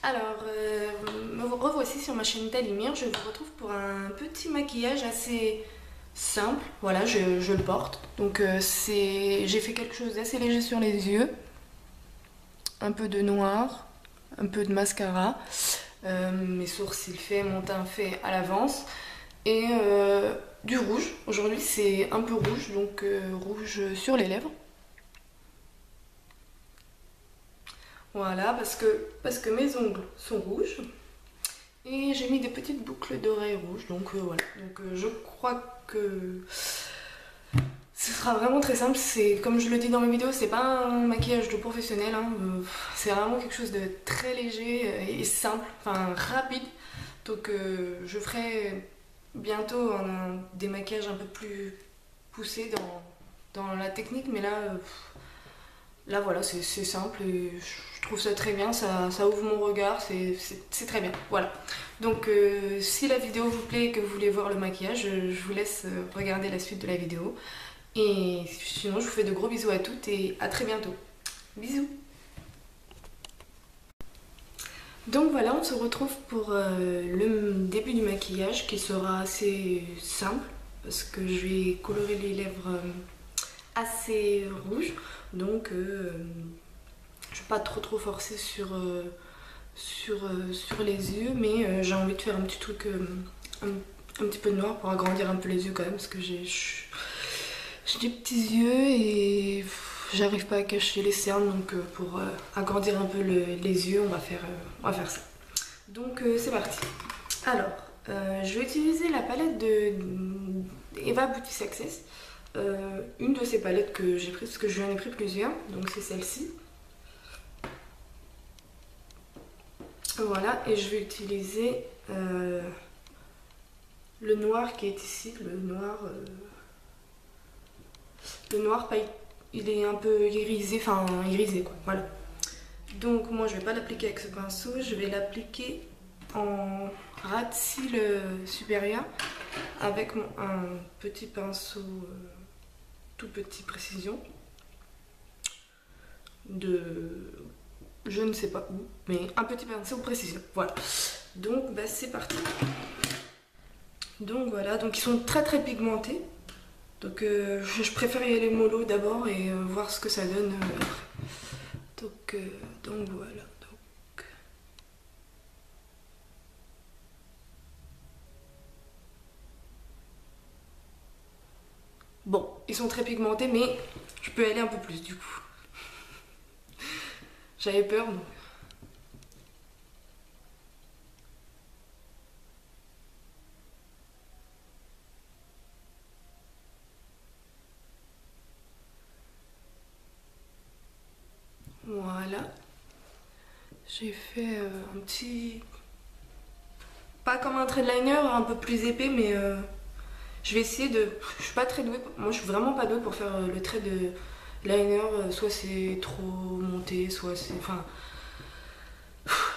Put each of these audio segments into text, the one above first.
Alors, me revoici sur ma chaîne Talimir. Je vous retrouve pour un petit maquillage assez simple. Voilà, je le porte. Donc, j'ai fait quelque chose d'assez léger sur les yeux. Un peu de noir, un peu de mascara. Mes sourcils faits, mon teint fait à l'avance. Et du rouge. Aujourd'hui, c'est un peu rouge, donc rouge sur les lèvres. Voilà, parce que mes ongles sont rouges. Et j'ai mis des petites boucles d'oreilles rouges, donc voilà. Donc je crois que ce sera vraiment très simple. C'est comme je le dis dans mes vidéos, c'est pas un maquillage de professionnel, hein. C'est vraiment quelque chose de très léger et simple, enfin rapide. Donc je ferai bientôt des maquillages un peu plus poussés dans la technique, mais là voilà, c'est simple et je trouve ça très bien, ça ouvre mon regard, c'est très bien, voilà. Donc si la vidéo vous plaît et que vous voulez voir le maquillage, je vous laisse regarder la suite de la vidéo. Et sinon je vous fais de gros bisous à toutes et à très bientôt. Bisous. Donc voilà, on se retrouve pour le début du maquillage qui sera assez simple parce que je vais colorer les lèvres assez rouges. Donc je vais pas trop forcer sur les yeux, mais j'ai envie de faire un petit truc un petit peu noir pour agrandir un peu les yeux quand même, parce que j'ai des petits yeux et j'arrive pas à cacher les cernes, donc pour agrandir un peu les yeux, on va faire ça. Donc c'est parti. Alors je vais utiliser la palette de Eva Beauty Success. Une de ces palettes que j'ai pris, parce que je lui en ai pris plusieurs, donc c'est celle-ci. Voilà, et je vais utiliser le noir qui est ici, le noir paille, il est un peu irisé, enfin irisé quoi, voilà. Donc moi je vais pas l'appliquer avec ce pinceau, je vais l'appliquer en ras de cils supérieur avec un petit pinceau tout petit précision de je ne sais pas où, mais un petit pinceau précision, voilà. Donc bah, c'est parti. Donc voilà, donc ils sont très pigmentés, donc je préfère y aller mollo d'abord et voir ce que ça donne après. Donc voilà. Bon, ils sont très pigmentés, mais je peux aller un peu plus du coup. J'avais peur donc. Voilà. J'ai fait un petit... Pas comme un trait de liner, un peu plus épais, mais je vais essayer de... Je suis pas très douée, moi je suis vraiment pas douée pour faire le trait de liner, soit c'est trop monté, soit c'est... Enfin...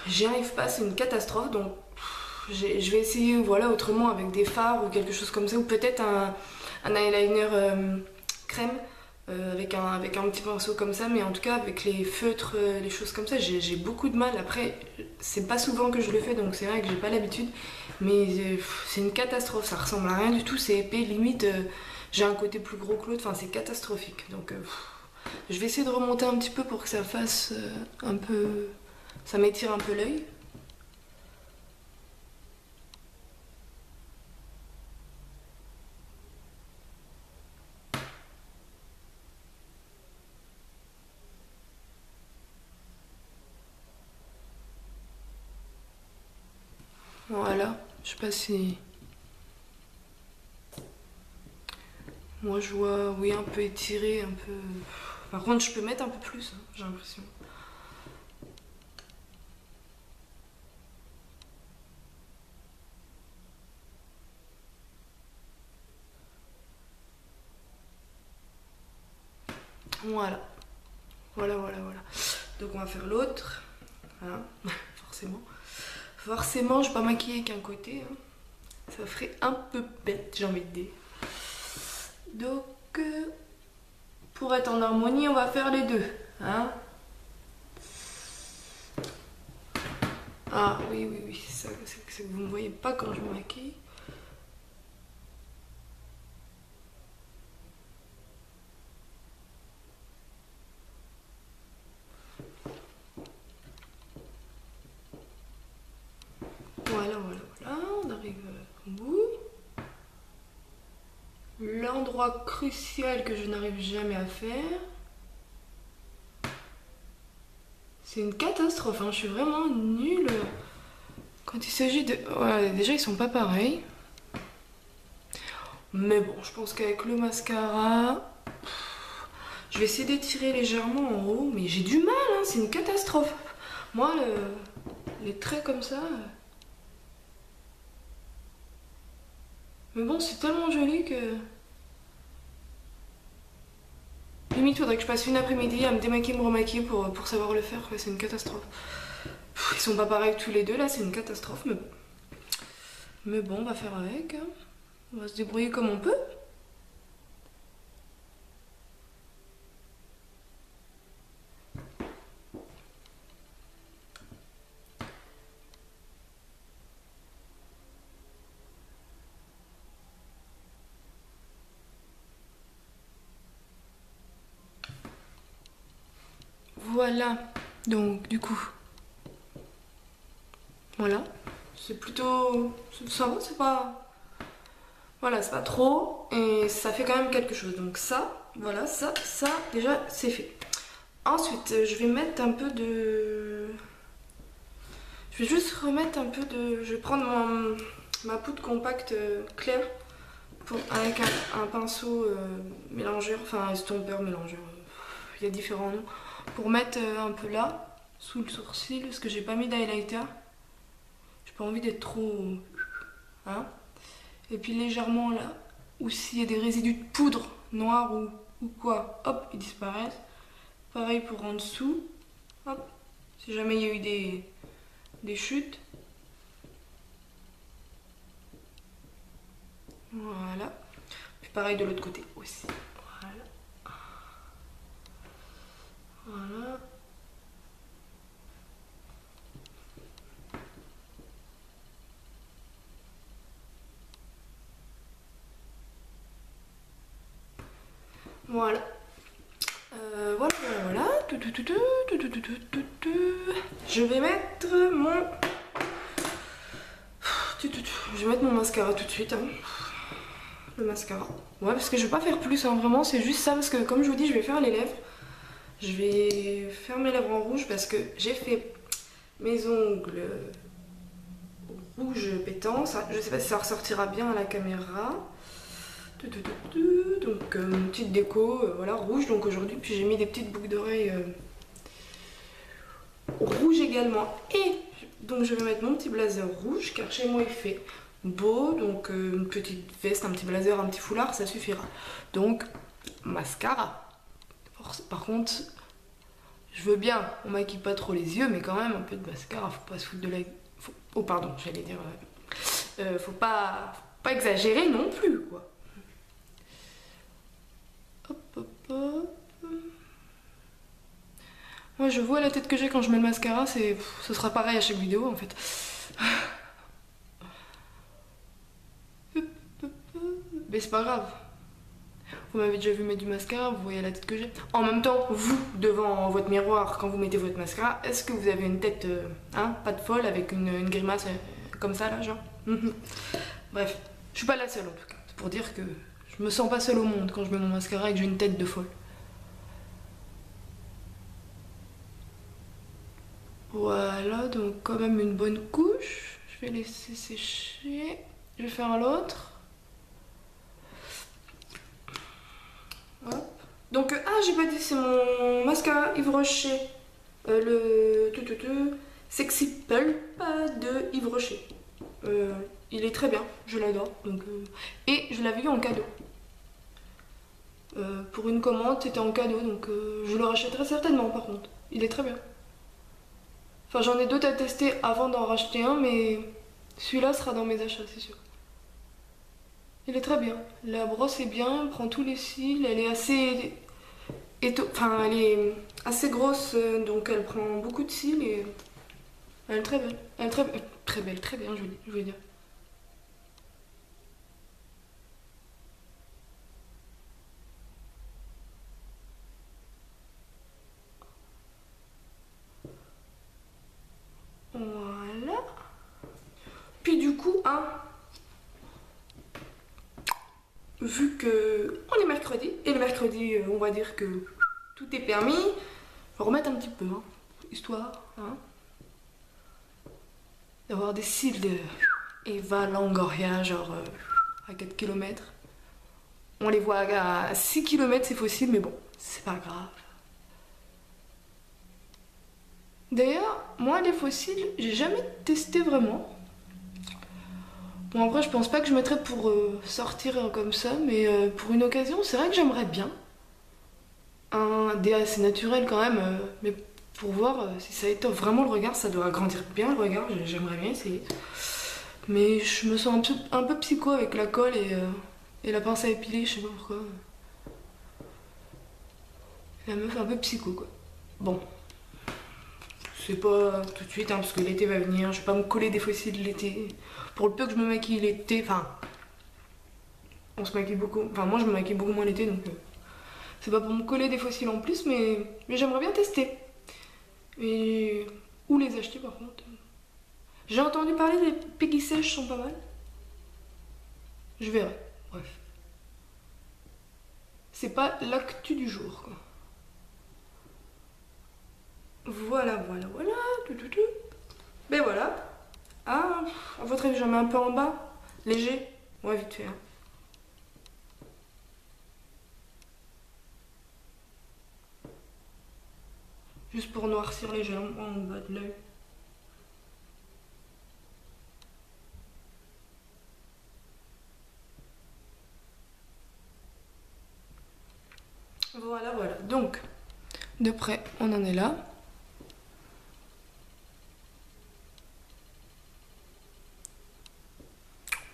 J'y arrive pas, c'est une catastrophe, donc je vais essayer voilà, autrement avec des fards ou quelque chose comme ça, ou peut-être un eyeliner crème avec un petit pinceau comme ça, mais en tout cas avec les feutres, les choses comme ça, j'ai beaucoup de mal. Après, c'est pas souvent que je le fais, donc c'est vrai que j'ai pas l'habitude, mais c'est une catastrophe, ça ressemble à rien du tout, c'est épais, limite j'ai un côté plus gros que l'autre, enfin c'est catastrophique. Donc je vais essayer de remonter un petit peu pour que ça fasse un peu... Ça m'étire un peu l'œil. Voilà, je sais pas si... Moi je vois, oui, un peu étiré, un peu... Par contre je peux mettre un peu plus, hein, j'ai l'impression. Voilà. Voilà. Donc on va faire l'autre. Voilà, forcément. Forcément, je vais pas maquiller qu'un côté, hein. Ça ferait un peu bête, j'ai envie de dire. Donc, pour être en harmonie, on va faire les deux, hein. Ah oui, oui, oui, c'est ça, c'est que vous me voyez pas quand je me maquille. Voilà, voilà, voilà, on arrive au bout. L'endroit crucial que je n'arrive jamais à faire. C'est une catastrophe, hein. Je suis vraiment nulle. Quand il s'agit de... Ouais, déjà, ils sont pas pareils. Mais bon, je pense qu'avec le mascara... Je vais essayer d'étirer légèrement en haut, mais j'ai du mal, hein. C'est une catastrophe. Moi, les traits comme ça... Mais bon, c'est tellement joli que... Limite, faudrait que je passe une après-midi à me démaquiller, me remaquiller pour savoir le faire. Ouais, c'est une catastrophe. Ils sont pas pareils tous les deux, là, c'est une catastrophe, mais bon. Mais bon, on va faire avec. Hein. On va se débrouiller comme on peut. Voilà, donc du coup, voilà, c'est plutôt, ça va, c'est pas, voilà, c'est pas trop, et ça fait quand même quelque chose, donc ça, voilà, ça, déjà, c'est fait. Ensuite, je vais mettre un peu de, je vais juste remettre un peu de, je vais prendre ma poudre compacte claire, avec un pinceau mélangeur, enfin estompeur, mélangeur, il y a différents noms. Pour mettre un peu là, sous le sourcil, parce que j'ai pas mis d'highlighter. J'ai pas envie d'être trop... Hein. Et puis légèrement là, où s'il y a des résidus de poudre noire ou quoi, hop, ils disparaissent. Pareil pour en dessous, hop, si jamais il y a eu des chutes. Voilà. Puis pareil de l'autre côté aussi. Voilà. Voilà. Voilà. Voilà, voilà. Je vais mettre mon... Je vais mettre mon mascara tout de suite. Hein. Le mascara. Ouais, parce que je vais pas faire plus, hein, vraiment, c'est juste ça. Parce que comme je vous dis, je vais faire les lèvres. Je vais faire mes lèvres en rouge parce que j'ai fait mes ongles rouge pétant. Ça, je sais pas si ça ressortira bien à la caméra. Donc une petite déco, voilà, rouge donc aujourd'hui. Puis j'ai mis des petites boucles d'oreilles rouges également. Et donc je vais mettre mon petit blazer rouge car chez moi il fait beau. Donc une petite veste, un petit blazer, un petit foulard, ça suffira. Donc mascara. Par contre, je veux bien, on maquille pas trop les yeux, mais quand même un peu de mascara, faut pas se foutre de la... Oh pardon, j'allais dire... faut pas exagérer non plus, quoi. Hop, hop, hop. Moi, je vois la tête que j'ai quand je mets le mascara, ce sera pareil à chaque vidéo, en fait. Mais c'est pas grave. Vous m'avez déjà vu mettre du mascara, vous voyez la tête que j'ai. En même temps, vous, devant votre miroir, quand vous mettez votre mascara, est-ce que vous avez une tête, hein, pas de folle, avec une grimace comme ça, là, genre? Bref, je suis pas la seule, en tout cas. C'est pour dire que je me sens pas seule au monde quand je mets mon mascara et que j'ai une tête de folle. Voilà, donc quand même une bonne couche. Je vais laisser sécher. Je vais faire l'autre. Hop. Donc, j'ai pas dit, c'est mon mascara Yves Rocher. Le Sexy Pulp de Yves Rocher. Il est très bien, je l'adore. Et je l'avais eu en cadeau. Pour une commande, c'était en cadeau, donc je le rachèterai certainement par contre. Il est très bien. Enfin, j'en ai d'autres à tester avant d'en racheter un, mais celui-là sera dans mes achats, c'est sûr. Il est très bien. La brosse est bien, elle prend tous les cils, elle est assez... Enfin, elle est assez grosse, donc elle prend beaucoup de cils et Elle est très belle. Elle est très belle, très bien, je veux dire. Voilà. Puis du coup, hein, vu que on est mercredi, et le mercredi, on va dire que tout est permis, je vais remettre un petit peu, hein, histoire, hein, d'avoir des cils de Eva Longoria, genre à 4 km. On les voit à 6 km ces fossiles, mais bon, c'est pas grave. D'ailleurs, moi les fossiles, j'ai jamais testé vraiment. Bon, après, je pense pas que je mettrais pour sortir comme ça, mais pour une occasion, c'est vrai que j'aimerais bien. Un dé assez naturel quand même, mais pour voir si ça étoffe vraiment le regard, ça doit agrandir bien le regard, j'aimerais bien essayer. Mais je me sens un peu psycho avec la colle et la pince à épiler, je sais pas pourquoi. La meuf un peu psycho quoi. Bon, c'est pas tout de suite hein, parce que l'été va venir, je vais pas me coller des fossiles l'été. Pour le peu que je me maquille l'été, enfin, on se maquille beaucoup, enfin moi je me maquille beaucoup moins l'été donc c'est pas pour me coller des fossiles en plus, mais j'aimerais bien tester. Et où les acheter par contre? J'ai entendu parler des Peggy sèches sont pas mal. Je verrai, bref. C'est pas l'actu du jour quoi. Voilà, voilà, voilà. Tout. Ben voilà. Ah, à votre avis, j'en mets un peu en bas. Léger. Ouais, vite fait. Hein. Juste pour noircir les jambes en bas de l'œil. Voilà, voilà. Donc, de près, on en est là.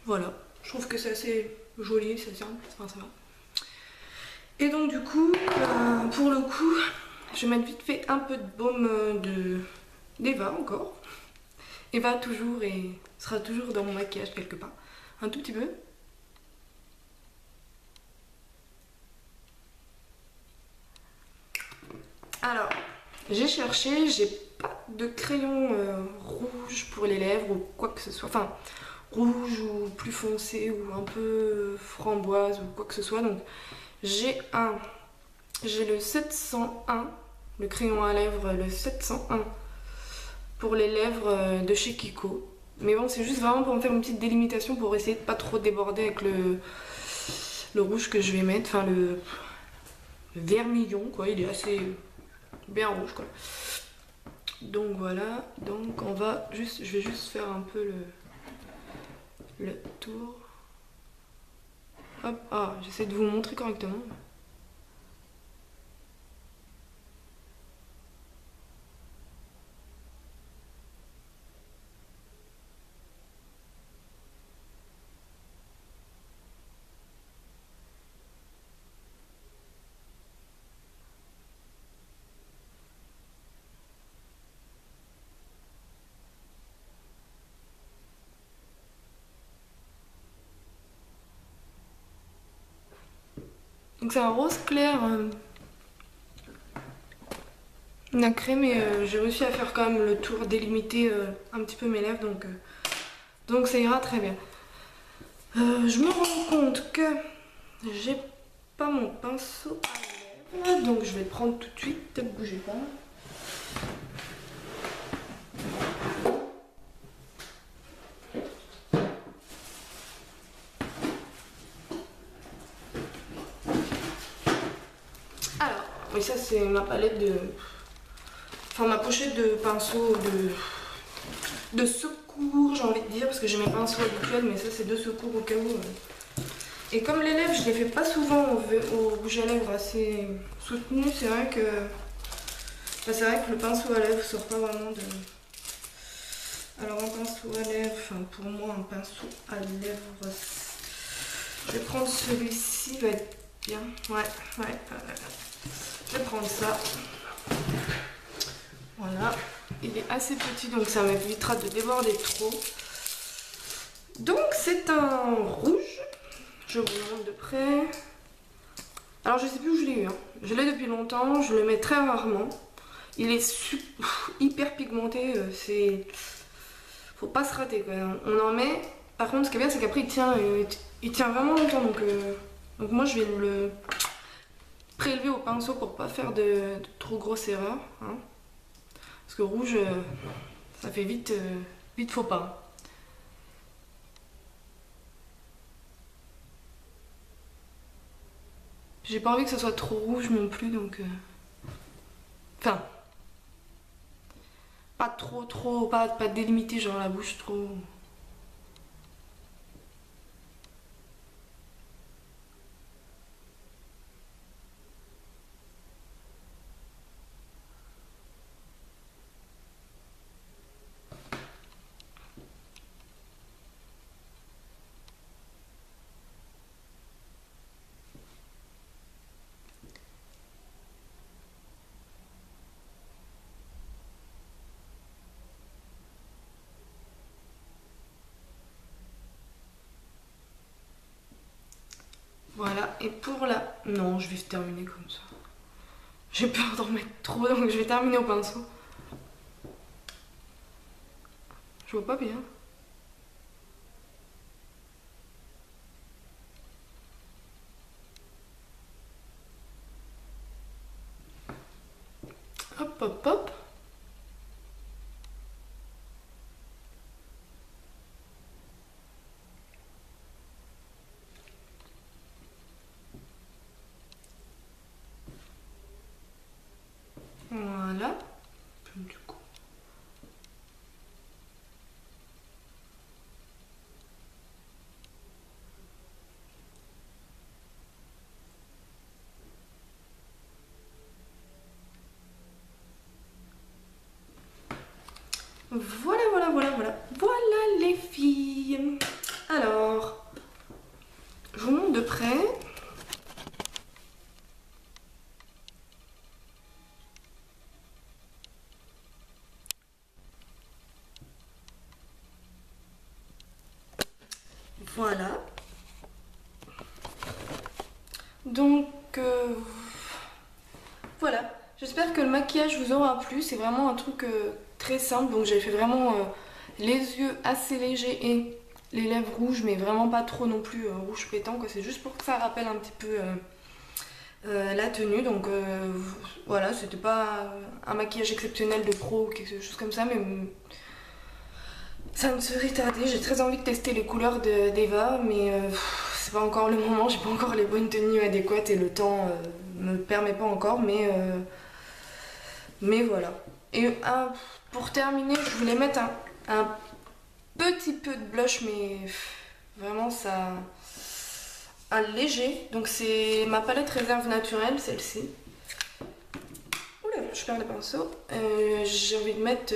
Voilà. Je trouve que c'est assez joli, c'est simple. Enfin, ça va. Et donc, du coup, pour le coup, je vais mettre vite fait un peu de baume d'Eva encore. Eva toujours et sera toujours dans mon maquillage quelque part. Un tout petit peu. Alors, j'ai cherché, j'ai pas de crayon rouge pour les lèvres ou quoi que ce soit. Enfin, rouge ou plus foncé ou un peu framboise ou quoi que ce soit. Donc, j'ai le 701, le crayon à lèvres, le 701 pour les lèvres de chez Kiko. Mais bon, c'est juste vraiment pour me faire une petite délimitation pour essayer de pas trop déborder avec le rouge que je vais mettre. Enfin, le vermillon, quoi. Il est assez bien rouge, quoi. Donc voilà. Donc on va juste... Je vais juste faire un peu le tour. Hop. Ah, j'essaie de vous montrer correctement. Donc c'est un rose clair nacré, mais j'ai réussi à faire quand même le tour, délimiter un petit peu mes lèvres, donc ça ira très bien. Je me rends compte que j'ai pas mon pinceau à lèvres, donc je vais le prendre tout de suite, ne bougez pas. Alors, oui ça c'est ma palette de... Enfin ma pochette de pinceaux de secours j'ai envie de dire, parce que j'ai mes pinceaux habituels, mais ça c'est de secours au cas où. Et comme les lèvres je les fais pas souvent au rouge à lèvres assez soutenu, c'est vrai que... Enfin, c'est vrai que le pinceau à lèvres sort pas vraiment de... Alors un pinceau à lèvres, enfin pour moi un pinceau à lèvres... Je vais prendre celui-ci, il va être bien. Ouais. Je vais prendre ça. Voilà. il est assez petit donc ça m'évitera de déborder trop. Donc c'est un rouge, je vous le montre de près. Alors je sais plus où je l'ai eu, hein. Je l'ai depuis longtemps, je le mets très rarement. Il est hyper pigmenté, c'est... Faut pas se rater quoi. On en met, par contre ce qui est bien c'est qu'après il tient vraiment longtemps donc moi je vais le prélever au pinceau pour pas faire de trop grosses erreurs, hein. Parce que rouge ça fait vite faux pas. J'ai pas envie que ce soit trop rouge non plus donc enfin pas trop pas délimité genre la bouche trop. Voilà, et pour la... Non, je vais terminer comme ça. J'ai peur d'en mettre trop, donc je vais terminer au pinceau. Je vois pas bien. Hop, hop, hop. Voilà. Du coup. Voilà, voilà, voilà, voilà. Voilà les filles. Alors, je vous montre de près. Voilà. Donc, voilà. J'espère que le maquillage vous aura plu. C'est vraiment un truc très simple. Donc, j'ai fait vraiment les yeux assez légers et les lèvres rouges, mais vraiment pas trop non plus rouge pétant. C'est juste pour que ça rappelle un petit peu la tenue. Donc, voilà. C'était pas un maquillage exceptionnel de pro ou quelque chose comme ça, mais ça me serait tardé. J'ai très envie de tester les couleurs d'Eva, mais c'est pas encore le moment. J'ai pas encore les bonnes tenues adéquates et le temps me permet pas encore, mais voilà. Et pour terminer, je voulais mettre un petit peu de blush, mais vraiment ça... Un léger. Donc c'est ma palette réserve naturelle, celle-ci. Oula, je perds les pinceaux. J'ai envie de mettre...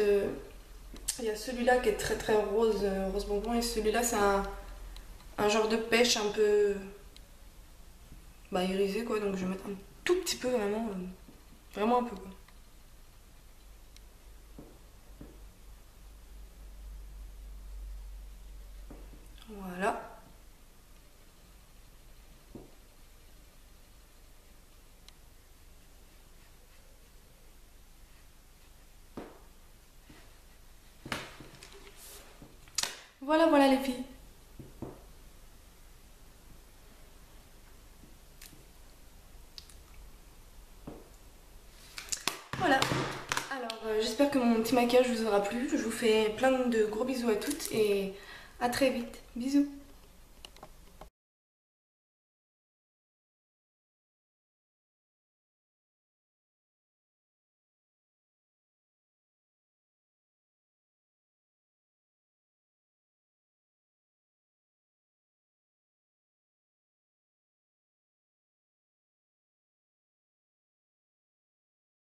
il y a celui-là qui est très très rose, rose bonbon, et celui-là c'est un genre de pêche un peu irisé quoi, donc je vais mettre un tout petit peu vraiment, vraiment un peu quoi. Voilà. Voilà, voilà les filles. Voilà. Alors, j'espère que mon petit maquillage vous aura plu. Je vous fais plein de gros bisous à toutes et à très vite. Bisous.